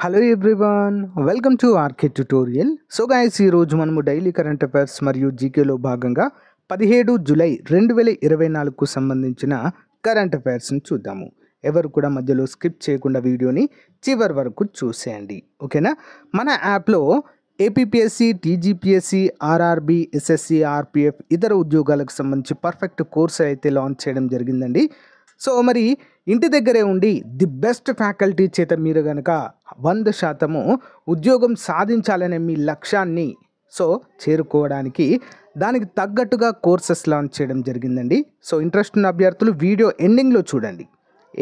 Hello everyone, welcome to RK tutorial. So guys, ఈరోజు మనము daily current affairs మరియు జీకేలో భాగంగా 17 జూలై 2024కు సంబంధించిన కరెంట్ అఫైర్స్ని చూద్దాము. ఎవరు కూడా మధ్యలో స్కిప్ చేయకుండా వీడియోని చివరి వరకు చూసేయండి, ఓకేనా. మన యాప్లో APPSC, TGPSC, RRB, SSC, RPF ఇతర ఉద్యోగాలకు సంబంధించి పర్ఫెక్ట్ కోర్స్ అయితే లాంచ్ చేయడం జరిగిందండి. సో మరి ఇంటి దగ్గరే ఉండి ది బెస్ట్ ఫ్యాకల్టీ చేత మీరు కనుక 100% ఉద్యోగం సాధించాలనే మీ లక్ష్యాన్ని చేరుకోవడానికి దానికి తగ్గట్టుగా కోర్సెస్ లాంచ్ చేయడం జరిగిందండి. సో ఇంట్రెస్ట్ ఉన్న అభ్యర్థులు వీడియో ఎండింగ్లో చూడండి,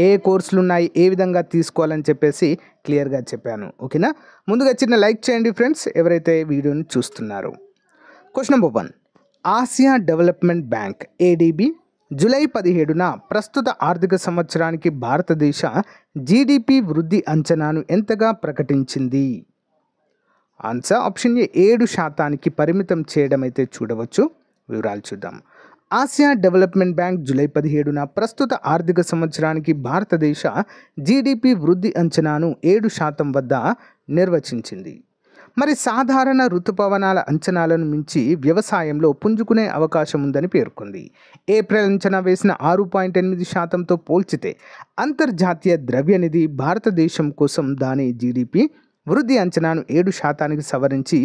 ఏ కోర్సులు ఉన్నాయి, ఏ విధంగా తీసుకోవాలని చెప్పేసి క్లియర్గా చెప్పాను, ఓకేనా. ముందుగా చిన్న లైక్ చేయండి ఫ్రెండ్స్, ఎవరైతే వీడియోని చూస్తున్నారో. Question number 1, Asia development bank ADB July 17న ప్రస్తుత ఆర్థిక సంవత్సరానికి భారతదేశ జీడిపి వృద్ధి అంచనాను ఎంతగా ప్రకటించింది? ఆన్సర్ ఆప్షన్ ఏ 7% పరిమితం చేయడం అయితే చూడవచ్చు. వివరాలు చూద్దాం. ఆసియా డెవలప్మెంట్ బ్యాంక్ జూలై 17న ప్రస్తుత ఆర్థిక సంవత్సరానికి భారతదేశ జీడిపి వృద్ధి అంచనాను 7% వద్ద నిర్వచించింది. మరి సాధారణ ఋతుపవనాల అంచనాలను మించి వ్యవసాయంలో పుంజుకునే అవకాశం ఉందని పేర్కొంది. ఏప్రిల్ అంచనా వేసిన 6.8%తో పోల్చితే అంతర్జాతీయ ద్రవ్యనిధి భారతదేశం కోసం దాని జీడిపి వృద్ధి అంచనాను 7%కి సవరించి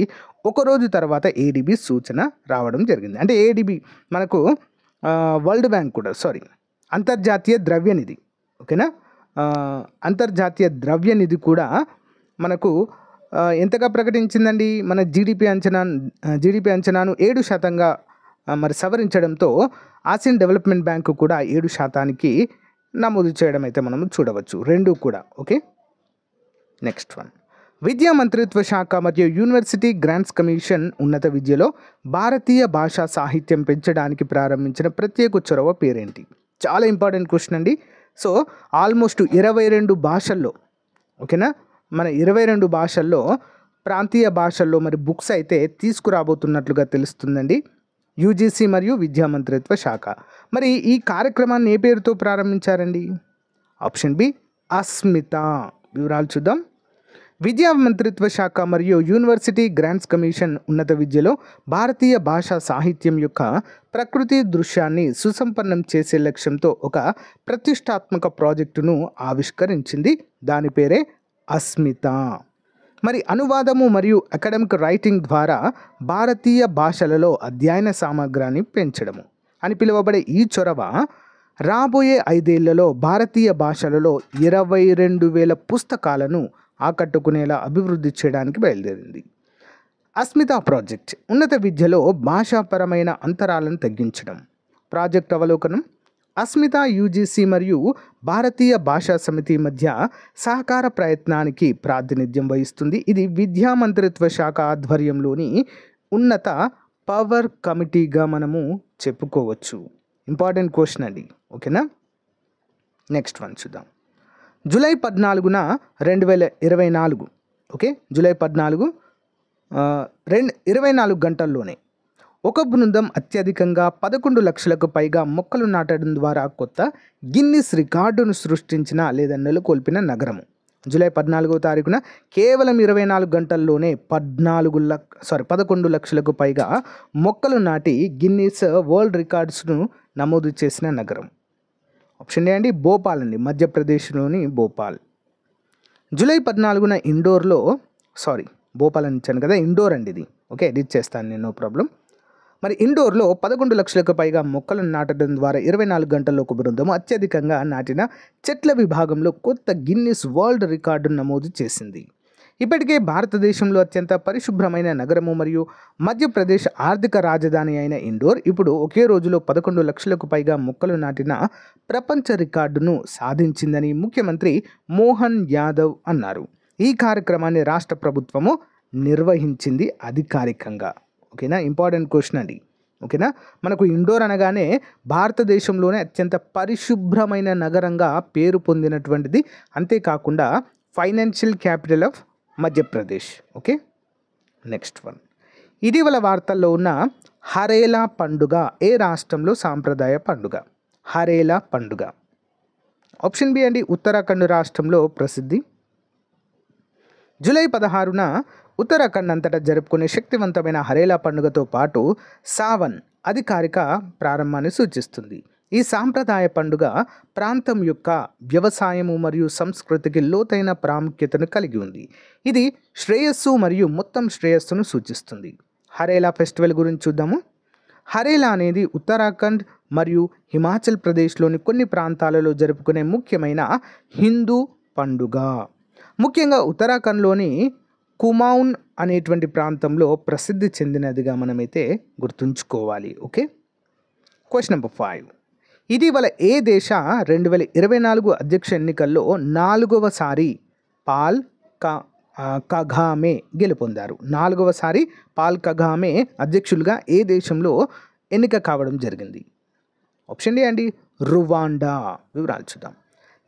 ఒకరోజు తర్వాత ఏడీబీ సూచన రావడం జరిగింది. అంటే ఏడీబీ మనకు వరల్డ్ బ్యాంక్ కూడా అంతర్జాతీయ ద్రవ్యనిధి, ఓకేనా. అంతర్జాతీయ ద్రవ్యనిధి కూడా మనకు ఎంతగా ప్రకటించిందండి? మన జీడిపి అంచనాను 7%గా మరి సవరించడంతో ఆసియన్ డెవలప్మెంట్ బ్యాంకు కూడా 7%కి నమోదు చేయడం అయితే మనం చూడవచ్చు, రెండు కూడా. Okay, next one. విద్యా మంత్రిత్వ శాఖ మరియు యూనివర్సిటీ గ్రాంట్స్ కమిషన్ ఉన్నత విద్యలో భారతీయ భాషా సాహిత్యం పెంచడానికి ప్రారంభించిన ప్రత్యేక చొరవ పేరేంటి? చాలా ఇంపార్టెంట్ క్వశ్చన్ అండి. సో ఆల్మోస్ట్ 22 భాషల్లో, ఓకేనా, మన 22 భాషల్లో ప్రాంతీయ భాషల్లో మరి బుక్స్ అయితే తీసుకురాబోతున్నట్లుగా తెలుస్తుందండి యూజీసీ మరియు విద్యా మంత్రిత్వ శాఖ. మరి ఈ కార్యక్రమాన్ని ఏ పేరుతో ప్రారంభించారండి? Option B Asmita. వివరాలు చూద్దాం. విద్యా మంత్రిత్వ శాఖ మరియు యూనివర్సిటీ గ్రాంట్స్ కమిషన్ ఉన్నత విద్యలో భారతీయ భాషా సాహిత్యం యొక్క ప్రకృతి దృశ్యాన్ని సుసంపన్నం చేసే లక్ష్యంతో ఒక ప్రతిష్టాత్మక ప్రాజెక్టును ఆవిష్కరించింది. దాని పేరే అస్మిత. మరి అనువాదము మరియు అకాడమిక్ రైటింగ్ ద్వారా భారతీయ భాషలలో అధ్యయన సామగ్రిని పెంచడము అని పిలువబడే ఈ చొరవ రాబోయే 5 ఏళ్లలో భారతీయ భాషలలో 22,000 పుస్తకాలను ఆకట్టుకునేలా అభివృద్ధి చేయడానికి బయలుదేరింది. అస్మిత ప్రాజెక్ట్ ఉన్నత విద్యలో భాషాపరమైన అంతరాలను తగ్గించడం. ప్రాజెక్ట్ అవలోకనం. అస్మిత యూజీసీ మరియు భారతీయ భాషా సమితి మధ్య సహకార ప్రయత్నానికి ప్రాతినిధ్యం వహిస్తుంది. ఇది విద్యా మంత్రిత్వ శాఖ ఆధ్వర్యంలోని ఉన్నత పవర్ కమిటీగా మనము చెప్పుకోవచ్చు. ఇంపార్టెంట్ క్వశ్చన్ అండి, ఓకేనా. నెక్స్ట్ వన్ చూద్దాం. జూలై 14న 2024, ఓకే, జూలై 14 24 గంటల్లోనే ఒక బృందం అత్యధికంగా 11 లక్షలకు పైగా మొక్కలు నాటడం ద్వారా కొత్త గిన్నిస్ రికార్డును సృష్టించిన లేదా నెలకొల్పిన నగరము. జూలై 14వ తారీఖున కేవలం 24 గంటల్లోనే 11 లక్షలకు పైగా మొక్కలు నాటి గిన్నిస్ వరల్డ్ రికార్డ్స్ను నమోదు చేసిన నగరం. ఆప్షన్ ఏ అండి భోపాల్ అండి, మధ్యప్రదేశ్లోని భోపాల్. జూలై 14న ఇండోర్లో, భోపాల్ అని ఇచ్చాను కదా, ఇండోర్ అండి ఇది, ఓకే, ఎడిట్ చేస్తాను నేను, నో ప్రాబ్లం. మరి ఇండోర్లో 11 లక్షలకు పైగా మొక్కలను నాటడం ద్వారా 24 గంటల్లో ఒక బృందం అత్యధికంగా నాటిన చెట్ల విభాగంలో కొత్త గిన్నిస్ వరల్డ్ రికార్డును నమోదు చేసింది. ఇప్పటికే భారతదేశంలో అత్యంత పరిశుభ్రమైన నగరము మరియు మధ్యప్రదేశ్ ఆర్థిక రాజధాని అయిన ఇండోర్ ఇప్పుడు ఒకే రోజులో 11 లక్షలకు పైగా మొక్కలు నాటిన ప్రపంచ రికార్డును సాధించిందని ముఖ్యమంత్రి మోహన్ యాదవ్ అన్నారు. ఈ కార్యక్రమాన్ని రాష్ట్ర ప్రభుత్వము నిర్వహించింది అధికారికంగా, ఓకేనా. ఇంపార్టెంట్ క్వశ్చన్ అండి, ఓకేనా. మనకు ఇండోర్ అనగానే భారతదేశంలోనే అత్యంత పరిశుభ్రమైన నగరంగా పేరు పొందినటువంటిది, అంతేకాకుండా financial capital of Madhya Pradesh. Okay, next one. ఇటీవల వార్తల్లో ఉన్న హరేలా పండుగ ఏ రాష్ట్రంలో సాంప్రదాయ పండుగ? హరేలా పండుగ. ఆప్షన్ బి అండి ఉత్తరాఖండ్ రాష్ట్రంలో ప్రసిద్ధి. జూలై 16న ఉత్తరాఖండ్ అంతటా జరుపుకునే శక్తివంతమైన హరేలా పండుగతో పాటు సావన్ అధికారిక ప్రారంభాన్ని సూచిస్తుంది. ఈ సాంప్రదాయ పండుగ ప్రాంతం యొక్క వ్యవసాయము మరియు సంస్కృతికి లోతైన ప్రాముఖ్యతను కలిగి ఉంది. ఇది శ్రేయస్సు మరియు మొత్తం శ్రేయస్సును సూచిస్తుంది. హరేలా ఫెస్టివల్ గురించి చూద్దాము. హరేలా అనేది ఉత్తరాఖండ్ మరియు హిమాచల్ ప్రదేశ్లోని కొన్ని ప్రాంతాలలో జరుపుకునే ముఖ్యమైన హిందూ పండుగ. ముఖ్యంగా ఉత్తరాఖండ్లోని కుమౌన్ అనేటువంటి ప్రాంతంలో ప్రసిద్ధి చెందినదిగా మనమైతే గుర్తుంచుకోవాలి. ఓకే. Question number 5. ఇటీవల ఏ దేశ 2024 అధ్యక్ష ఎన్నికల్లో 4వసారి పాల్ కగామే గెలుపొందారు? 4వసారి పాల్ కగామే అధ్యక్షులుగా ఏ దేశంలో ఎన్నిక కావడం జరిగింది? ఆప్షన్ డి అండి, రువాండా. వివరాలు చూద్దాం.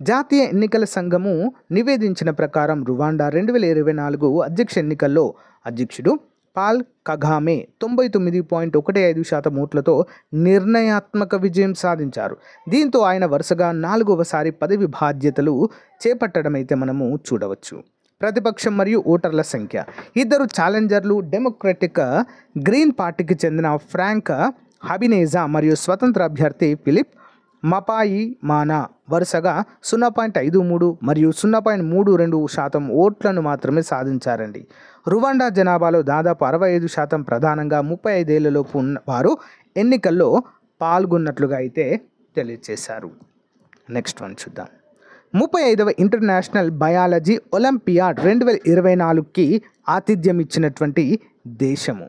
జాతీయ ఎన్నికల సంఘము నివేదించిన ప్రకారం రువాండా 2024 అధ్యక్ష ఎన్నికల్లో అధ్యక్షుడు పాల్ కగామే 99.15% ఓట్లతో నిర్ణయాత్మక విజయం సాధించారు. దీంతో ఆయన వరుసగా 4వసారి పదవి బాధ్యతలు చేపట్టడం అయితే మనము చూడవచ్చు. ప్రతిపక్షం మరియు ఓటర్ల సంఖ్య: ఇద్దరు ఛాలెంజర్లు డెమోక్రటిక్ గ్రీన్ పార్టీకి చెందిన ఫ్రాంక్ హబినేజా మరియు స్వతంత్ర అభ్యర్థి ఫిలిప్ మపాయి మానా వరుసగా 0.53 మరియు 0.32% ఓట్లను మాత్రమే సాధించారండి. రువాండా జనాభాలో దాదాపు 65% ప్రధానంగా 35 ఏళ్లలోపు ఉన్న వారు ఎన్నికల్లో పాల్గొన్నట్లుగా అయితే తెలియజేశారు. నెక్స్ట్ వన్ చూద్దాం. 35వ ఇంటర్నేషనల్ బయాలజీ ఒలింపియాడ్ 2024కి ఆతిథ్యం ఇచ్చినటువంటి దేశము?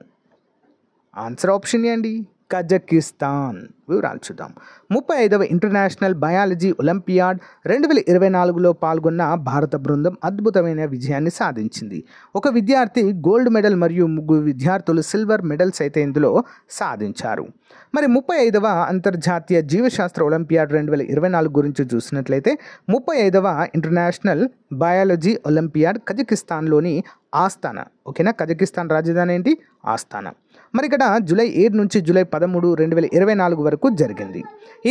ఆన్సర్ ఆప్షన్ అండి, కజకిస్తాన్. వివరాలు చూద్దాం. 35వ ఇంటర్నేషనల్ బయాలజీ ఒలింపియాడ్ 2024లో పాల్గొన్న భారత బృందం అద్భుతమైన విజయాన్ని సాధించింది. ఒక విద్యార్థి గోల్డ్ మెడల్ మరియు 3 విద్యార్థులు సిల్వర్ మెడల్స్ అయితే ఇందులో సాధించారు. మరి 35వ అంతర్జాతీయ జీవశాస్త్ర ఒలింపియాడ్ 2024 గురించి చూసినట్లయితే 35వ ఇంటర్నేషనల్ బయాలజీ ఒలింపియాడ్ కజకిస్తాన్లోని ఆస్తానా. ఓకేనా, కజకిస్తాన్ రాజధాని ఏంటి? ఆస్తానా. మరి ఇక్కడ జూలై 7 నుంచి జూలై 13, 2024 వరకు జరిగింది.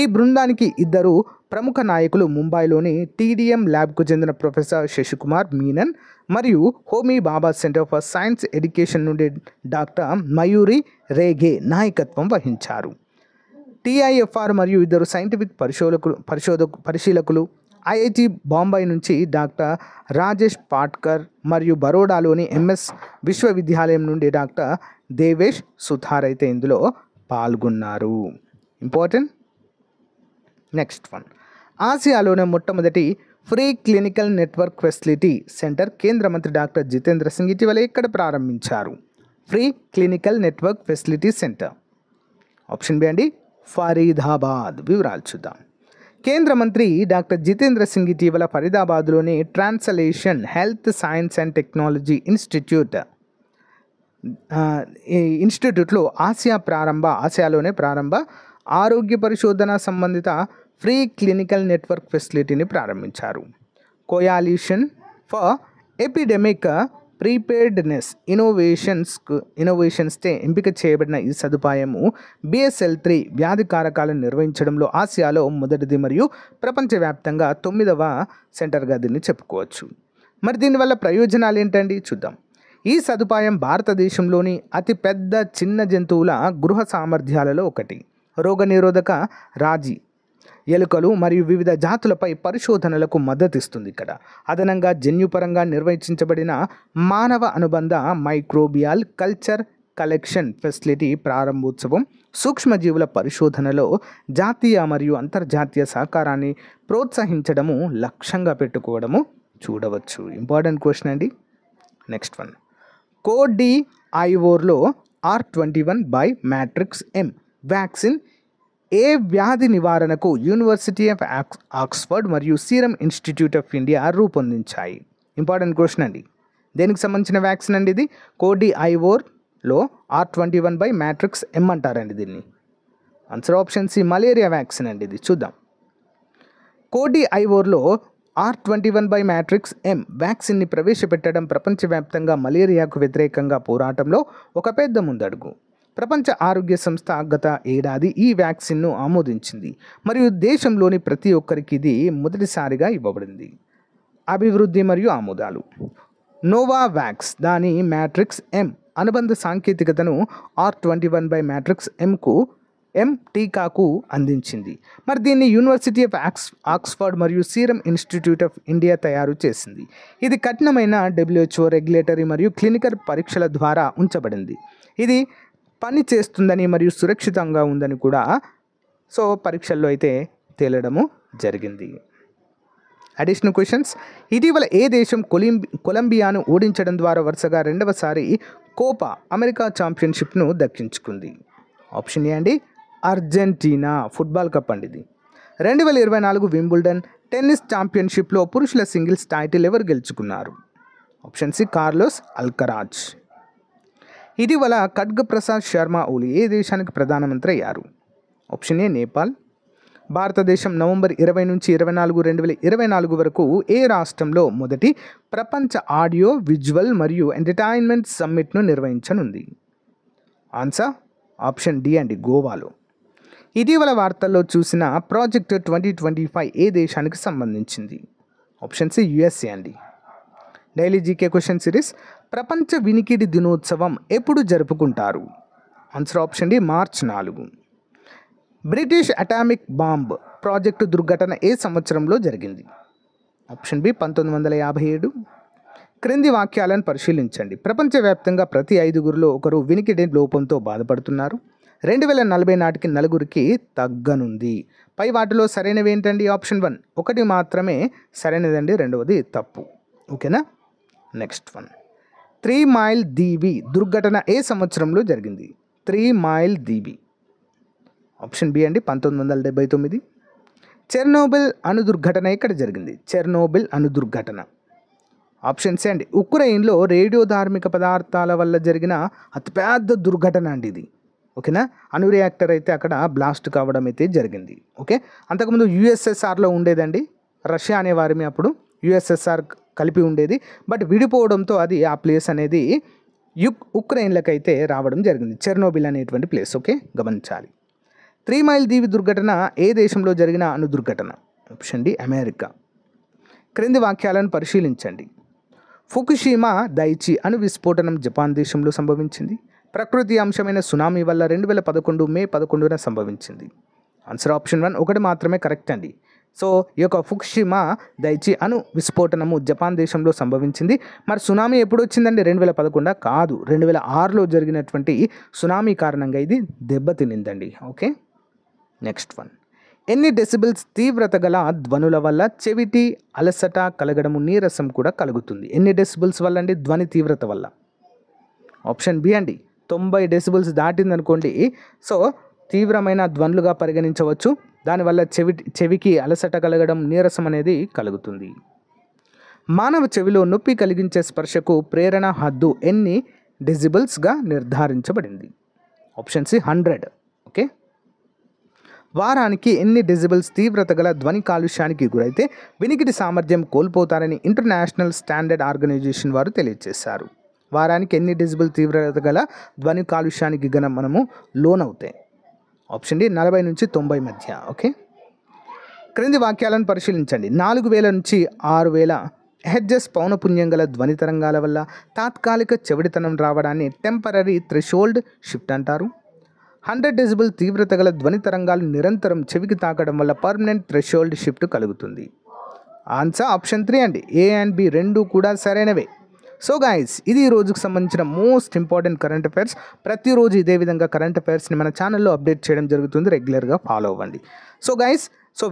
ఈ బృందానికి ఇద్దరు ప్రముఖ నాయకులు ముంబైలోని టీడీఎం ల్యాబ్కు చెందిన ప్రొఫెసర్ శశికుమార్ మీనన్ మరియు Homi Bhabha centre for science education నుండి డాక్టర్ మయూరి రేగే నాయకత్వం వహించారు. టీఐఎఫ్ఆర్ మరియు ఇద్దరు సైంటిఫిక్ పరిశీలకులు ఐఐటి బాంబే నుంచి డాక్టర్ రాజేష్ పాట్కర్ మరియు బరోడాలోని ఎంఎస్ విశ్వవిద్యాలయం నుండి డాక్టర్ దేవేష్ సుథార్ అయితే ఇందులో పాల్గొన్నారు. ఇంపార్టెంట్. Next one. ఆసియాలోనే మొట్టమొదటి free clinical network facility centre కేంద్ర మంత్రి డాక్టర్ జితేంద్ర సింగ్ ఇటీవల ఇక్కడ ప్రారంభించారు? Free clinical network facility centre. Option B అండి, ఫరీదాబాద్. వివరాలు చూద్దాం. కేంద్ర మంత్రి డాక్టర్ జితేంద్ర సింగ్ ఇటీవల ఫరీదాబాద్లోని translation health science and technology ఇన్స్టిట్యూట్లో ఆసియాలోనే ప్రారంభ ఆరోగ్య పరిశోధన సంబంధిత ఫ్రీ క్లినికల్ నెట్వర్క్ ఫెసిలిటీని ప్రారంభించారు. కోయాలిషన్ ఫర్ ఎపిడెమిక్ ప్రీపేర్డ్నెస్ ఇన్నోవేషన్స్తో ఎంపిక చేయబడిన ఈ సదుపాయము BSL-3 వ్యాధి కారకాలను నిర్వహించడంలో ఆసియాలో మొదటిది మరియు ప్రపంచవ్యాప్తంగా 9వ సెంటర్గా దీన్ని చెప్పుకోవచ్చు. మరి దీనివల్ల ప్రయోజనాలు ఏంటండి చూద్దాం. ఈ సదుపాయం భారతదేశంలోని అతిపెద్ద చిన్న జంతువుల గృహ సామర్థ్యాలలో ఒకటి. రోగనిరోధక రాజీ ఎలుకలు మరియు వివిధ జాతులపై పరిశోధనలకు మద్దతిస్తుంది. ఇక్కడ అదనంగా జన్యుపరంగా నిర్వచించబడిన మానవ అనుబంధ మైక్రోబియల్ కల్చర్ కలెక్షన్ ఫెసిలిటీ ప్రారంభోత్సవం సూక్ష్మజీవుల పరిశోధనలో జాతీయ మరియు అంతర్జాతీయ సహకారాన్ని ప్రోత్సహించడము లక్ష్యంగా పెట్టుకోవడము చూడవచ్చు. ఇంపార్టెంట్ క్వశ్చన్ అండి. Next one. కోడ్ డి ఐవోర్లో R21/Matrix-M వ్యాక్సిన్ ఏ వ్యాధి నివారణకు యూనివర్సిటీ ఆఫ్ ఆక్స్ఫర్డ్ మరియు సీరం ఇన్స్టిట్యూట్ ఆఫ్ ఇండియా రూపొందించాయి? ఇంపార్టెంట్ క్వశ్చన్ అండి. దేనికి సంబంధించిన వ్యాక్సిన్ అండి ఇది? కోడ్ డి ఐవోర్లో R21/Matrix-M అంటారండి దీన్ని. Answer option C, malaria vaccine అండి ఇది. చూద్దాం. కోడ్ డి ఐవోర్లో R21/Matrix-M వ్యాక్సిన్ని ప్రవేశపెట్టడం ప్రపంచవ్యాప్తంగా మలేరియాకు వ్యతిరేకంగా పోరాటంలో ఒక పెద్ద ముందడుగు. ప్రపంచ ఆరోగ్య సంస్థ గత ఏడాది ఈ వ్యాక్సిన్ను ఆమోదించింది మరియు దేశంలోని ప్రతి ఒక్కరికి ఇది మొదటిసారిగా ఇవ్వబడింది. అభివృద్ధి మరియు ఆమోదాలు. నోవావాక్స్ దాని మ్యాట్రిక్స్ ఎం అనుబంధ సాంకేతికతను R21/Matrix-Mకు టీకాకు అందించింది. మరి దీన్ని యూనివర్సిటీ ఆఫ్ ఆక్స్ఫర్డ్ మరియు సీరం ఇన్స్టిట్యూట్ ఆఫ్ ఇండియా తయారు చేసింది. ఇది కఠినమైన WHO రెగ్యులేటరీ మరియు క్లినికల్ పరీక్షల ద్వారా ఉంచబడింది. ఇది పని చేస్తుందని మరియు సురక్షితంగా ఉందని కూడా పరీక్షల్లో అయితే తేలడము జరిగింది. Additional questions. ఇటీవల ఏ దేశం కొలంబియాను ఓడించడం ద్వారా వరుసగా రెండవసారి కోపా అమెరికా ఛాంపియన్షిప్ను దక్కించుకుంది? ఆప్షన్ ఏ అండి అర్జెంటీనా. ఫుట్బాల్ కప్ అండి ఇది. 2024 వింబుల్డన్ టెన్నిస్ ఛాంపియన్షిప్లో పురుషుల సింగిల్స్ టైటిల్ ఎవరు గెలుచుకున్నారు? Option C Carlos Alcaraz. ఇటీవల ఖడ్గ ప్రసాద్ శర్మ ఓలీ ఏ దేశానికి ప్రధానమంత్రి అయ్యారు? Option A Nepal. భారతదేశం నవంబర్ 20 నుంచి 24, 2024 వరకు ఏ రాష్ట్రంలో మొదటి ప్రపంచ ఆడియో విజువల్ మరియు ఎంటర్టైన్మెంట్ సమ్మిట్ను నిర్వహించనుంది? ఆన్సర్ ఆప్షన్ డి అండి గోవాలో. ఇటీవల వార్తల్లో చూసిన ప్రాజెక్ట్ 2025 ఏ దేశానికి సంబంధించింది? ఆప్షన్ సి USA అండి. Daily GK question series. ప్రపంచ వినికిడి దినోత్సవం ఎప్పుడు జరుపుకుంటారు? Answer option D March 4. British atomic bomb project దుర్ఘటన ఏ సంవత్సరంలో జరిగింది? Option B 1957. క్రింది వాక్యాలను పరిశీలించండి. ప్రపంచవ్యాప్తంగా ప్రతి 5గురిలో ఒకరు వినికిడి లోపంతో బాధపడుతున్నారు. 2040 నాటికి 4గురికి తగ్గనుంది. పై వాటిలో సరైనవి ఏంటండి? ఆప్షన్ 1 ఒకటి మాత్రమే సరైనదండి, రెండవది తప్పు. ఓకేనా? Next one. 3 మైల్ దీవి దుర్ఘటన ఏ సంవత్సరంలో జరిగింది? 3 మైల్ దీవి. ఆప్షన్ బి అండి 1979. చెర్నోబిల్ అణు దుర్ఘటన ఎక్కడ జరిగింది? చెర్నోబిల్ అణు దుర్ఘటన. ఆప్షన్ సి అండి ఉక్రెయిన్లో రేడియో ధార్మిక పదార్థాల వల్ల జరిగిన అతిపెద్ద దుర్ఘటన అండి ఇది. ఓకేనా? అణు రియాక్టర్ అయితే అక్కడ బ్లాస్ట్ కావడం అయితే జరిగింది. ఓకే, అంతకుముందు USSRలో ఉండేదండి. రష్యా అనేవారిని అప్పుడు USSR కలిపి ఉండేది. బట్ విడిపోవడంతో అది ఆ ప్లేస్ అనేది ఉక్రెయిన్లకైతే రావడం జరిగింది, చెర్నోబిల్ అనేటువంటి ప్లేస్. ఓకే, గమనించాలి. 3 మైల్ దీవి దుర్ఘటన ఏ దేశంలో జరిగిన అణు దుర్ఘటన? Option D America. క్రింది వాక్యాలను పరిశీలించండి. ఫుకుషిమా దైచి అణు విస్ఫోటనం జపాన్ దేశంలో సంభవించింది. ప్రకృతి అంశమైన సునామీ వల్ల 2011 మే 11న సంభవించింది. ఆన్సర్ ఆప్షన్ 1 ఒకటి మాత్రమే కరెక్ట్ అండి. సో ఈ యొక్క ఫుకుషిమా దైచి అణు విస్ఫోటనము జపాన్ దేశంలో సంభవించింది. మరి సునామీ ఎప్పుడు వచ్చిందండి? 2011 కాదు, 2006లో జరిగినటువంటి సునామీ కారణంగా ఇది దెబ్బతినిందండి. Okay, next one. ఎన్ని డెసిబిల్స్ తీవ్రత గల ధ్వనుల వల్ల చెవిటి అలసట కలగడము, నీరసం కూడా కలుగుతుంది? ఎన్ని డెసిబిల్స్ వల్ల అండి? ధ్వని తీవ్రత వల్ల. ఆప్షన్ బి అండి 90 డెసిబిల్స్ దాటిందనుకోండి, సో తీవ్రమైన ధ్వనులుగా పరిగణించవచ్చు. దానివల్ల చెవికి అలసట కలగడం, నీరసం అనేది కలుగుతుంది. మానవ చెవిలో నొప్పి కలిగించే స్పర్శకు ప్రేరణ హద్దు ఎన్ని డెసిబిల్స్గా నిర్ధారించబడింది? Option C 100. ఓకే, వారానికి ఎన్ని డెసిబిల్స్ తీవ్రత గల ధ్వని కాలుష్యానికి గురైతే వినికిడి సామర్థ్యం కోల్పోతారని ఇంటర్నేషనల్ స్టాండర్డ్ ఆర్గనైజేషన్ వారు తెలియజేశారు? వారానికి ఎన్ని డెసిబిల్ తీవ్రత గల ధ్వని కాలుష్యానికి మనము లోనవుతాయి? ఆప్షన్ డి 40 నుంచి 90 మధ్య. ఓకే, క్రింది వాక్యాలను పరిశీలించండి. 4000 నుంచి 6000 హెర్ట్జ్ పౌనపున్యం గల ధ్వని తరంగాల వల్ల తాత్కాలిక చెవిడితనం రావడాన్ని టెంపరరీ థ్రెషోల్డ్ షిఫ్ట్ అంటారు. 100 డెసిబిల్ తీవ్రత గల ధ్వని తరంగాలు నిరంతరం చెవికి తాకడం వల్ల పర్మనెంట్ థ్రెషోల్డ్ షిఫ్ట్ కలుగుతుంది. ఆన్సర్ ఆప్షన్ 3 అండి. A and B రెండు కూడా సరైనవే. సో గైస్, ఇది ఈ రోజుకు సంబంధించిన మోస్ట్ ఇంపార్టెంట్ కరెంట్ అఫైర్స్. ప్రతిరోజు ఇదే విధంగా కరెంట్ అఫైర్స్ని మన ఛానల్లో అప్డేట్ చేయడం జరుగుతుంది. రెగ్యులర్గా ఫాలో అవ్వండి. సో గైస్,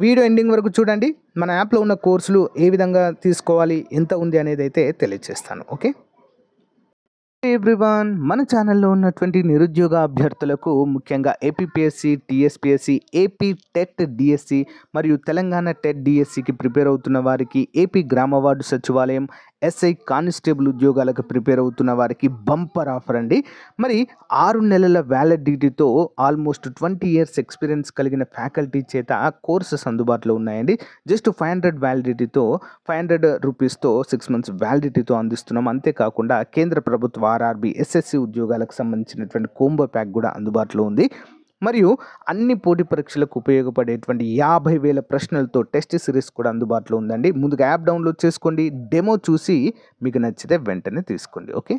వీడియో ఎండింగ్ వరకు చూడండి. మన యాప్లో ఉన్న కోర్సులు ఏ విధంగా తీసుకోవాలి, ఎంత ఉంది అనేది అయితే తెలియజేస్తాను. ఓకే ఎవ్రీవన్, మన ఛానల్లో ఉన్నటువంటి నిరుద్యోగ అభ్యర్థులకు ముఖ్యంగా APPSC, TSPSC, AP TET DSC మరియు తెలంగాణ టెట్ DSCకి ప్రిపేర్ అవుతున్న వారికి, AP గ్రామ వార్డు సచివాలయం, SI కానిస్టేబుల్ ఉద్యోగాలకు ప్రిపేర్ అవుతున్న వారికి బంపర్ ఆఫర్ అండి. మరి 6 నెలల వ్యాలిడిటీతో ఆల్మోస్ట్ 20 years ఎక్స్పీరియన్స్ కలిగిన ఫ్యాకల్టీ చేత కోర్సెస్ అందుబాటులో ఉన్నాయండి. జస్ట్ 500 వ్యాలిడిటీతో 500 రూపీస్తో 6 months వ్యాలిడిటీతో అందిస్తున్నాం. అంతేకాకుండా కేంద్ర ప్రభుత్వ RRB, SSC ఉద్యోగాలకు సంబంధించినటువంటి కోంబో ప్యాక్ కూడా అందుబాటులో ఉంది. మరియు అన్ని పోటీ పరీక్షలకు ఉపయోగపడేటువంటి 50,000 ప్రశ్నలతో టెస్ట్ సిరీస్ కూడా అందుబాటులో ఉందండి. ముందుగా యాప్ డౌన్లోడ్ చేసుకోండి, డెమో చూసి మీకు నచ్చితే వెంటనే తీసుకోండి. ఓకే.